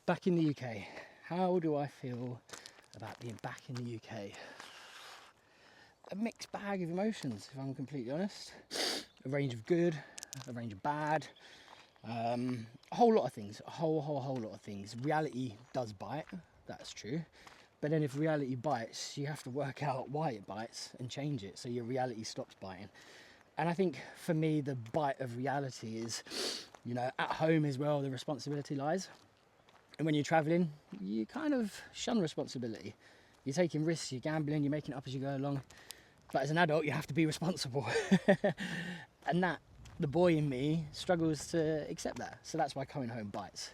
Back in the UK, how do I feel about being back in the UK? A mixed bag of emotions, if I'm completely honest. A range of good, a range of bad, a whole lot of things, a whole lot of things. Reality does bite, that's true. But then if reality bites, you have to work out why it bites and change it so your reality stops biting. And I think for me, the bite of reality is, you know, at home is where all the responsibility lies. And when you're traveling, you kind of shun responsibility. You're taking risks, you're gambling, you're making it up as you go along. But as an adult, you have to be responsible. And that, the boy in me, struggles to accept that. So that's why coming home bites.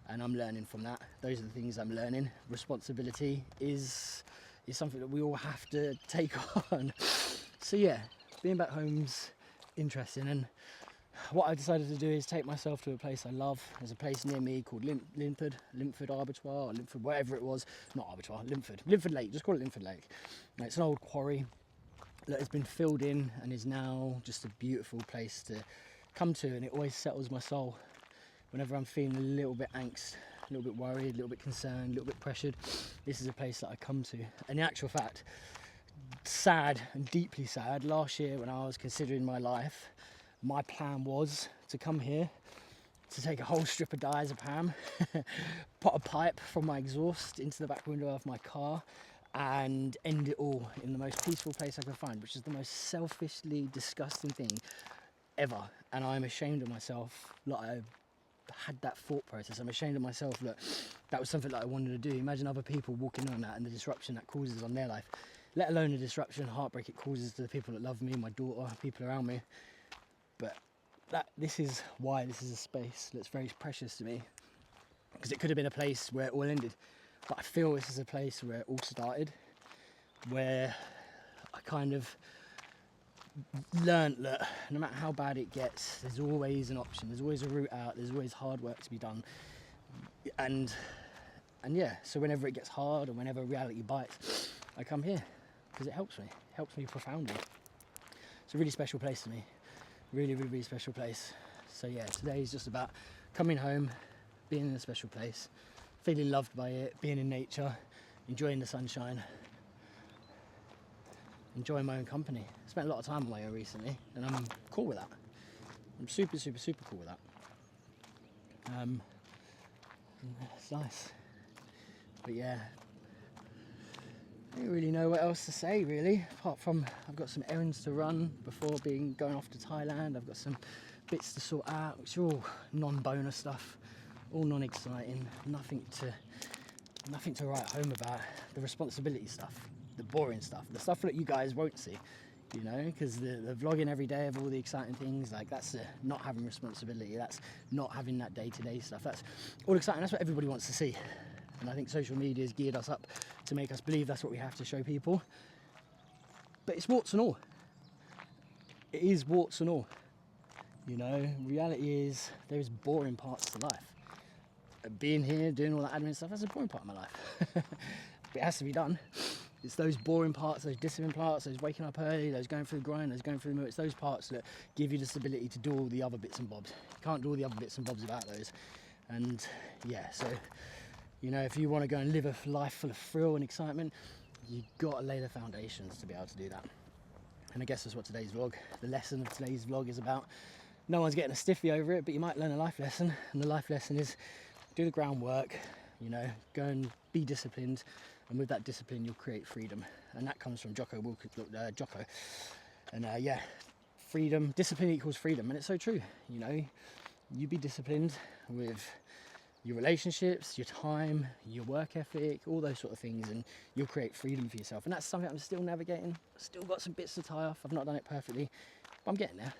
And I'm learning from that. Those are the things I'm learning. Responsibility is something that we all have to take on. So yeah, being back home's interesting. And what I decided to do is take myself to a place I love. There's a place near me called Linford Abattoir, or Linford, whatever it was. Not Abattoir, Linford Lake, just call it Linford Lake. Now, it's an old quarry that has been filled in and is now just a beautiful place to come to, and it always settles my soul. Whenever I'm feeling a little bit angst, a little bit worried, a little bit concerned, a little bit pressured, this is a place that I come to. And in actual fact, sad and deeply sad, last year when I was considering my life, my plan was to come here, to take a whole strip of diazepam, put a pipe from my exhaust into the back window of my car, and end it all in the most peaceful place I could find, which is the most selfishly disgusting thing ever. And I'm ashamed of myself that I had that thought process. I'm ashamed of myself that that was something that I wanted to do. Imagine other people walking on that and the disruption that causes on their life, let alone the disruption, heartbreak it causes to the people that love me, my daughter, people around me. But this is why this is a space that's very precious to me, because it could have been a place where it all ended, but I feel this is a place where it all started, where I kind of learned that no matter how bad it gets, there's always an option, there's always a route out, there's always hard work to be done. And yeah, so whenever it gets hard or whenever reality bites, I come here because it helps me profoundly. It's a really special place to me. Really special place. So yeah, today is just about coming home, being in a special place, feeling loved by it, being in nature, enjoying the sunshine, enjoying my own company. I spent a lot of time on my own recently, and I'm cool with that. I'm super cool with that. It's nice. But yeah, I don't really know what else to say really, apart from I've got some errands to run before going off to Thailand. I've got some bits to sort out, which are all non-boner stuff, all non-exciting, nothing to write home about. The responsibility stuff, the boring stuff, the stuff that you guys won't see, you know, because the vlogging every day of all the exciting things, like that's not having responsibility, that's not having that day-to-day stuff, that's all exciting, that's what everybody wants to see. And I think social media has geared us up to make us believe that's what we have to show people. But it's warts and all. It is warts and all. You know, reality is there is boring parts to life. Being here, doing all that admin stuff, that's a boring part of my life. But it has to be done. It's those boring parts, those disciplined parts, those waking up early, those going through the grind, those going through the mill. It's those parts that give you the stability to do all the other bits and bobs. You can't do all the other bits and bobs without those. And yeah, so, you know, if you want to go and live a life full of thrill and excitement, you've got to lay the foundations to be able to do that. And I guess that's what today's vlog, the lesson of today's vlog is about. No one's getting a stiffy over it, but you might learn a life lesson. And the life lesson is do the groundwork, you know, go and be disciplined. And with that discipline, you'll create freedom. And that comes from Jocko. And yeah, freedom, discipline equals freedom. And it's so true, you know, you be disciplined with your relationships, your time, your work ethic, all those sort of things, and you'll create freedom for yourself. And that's something I'm still navigating. I've still got some bits to tie off. I've not done it perfectly, but I'm getting there.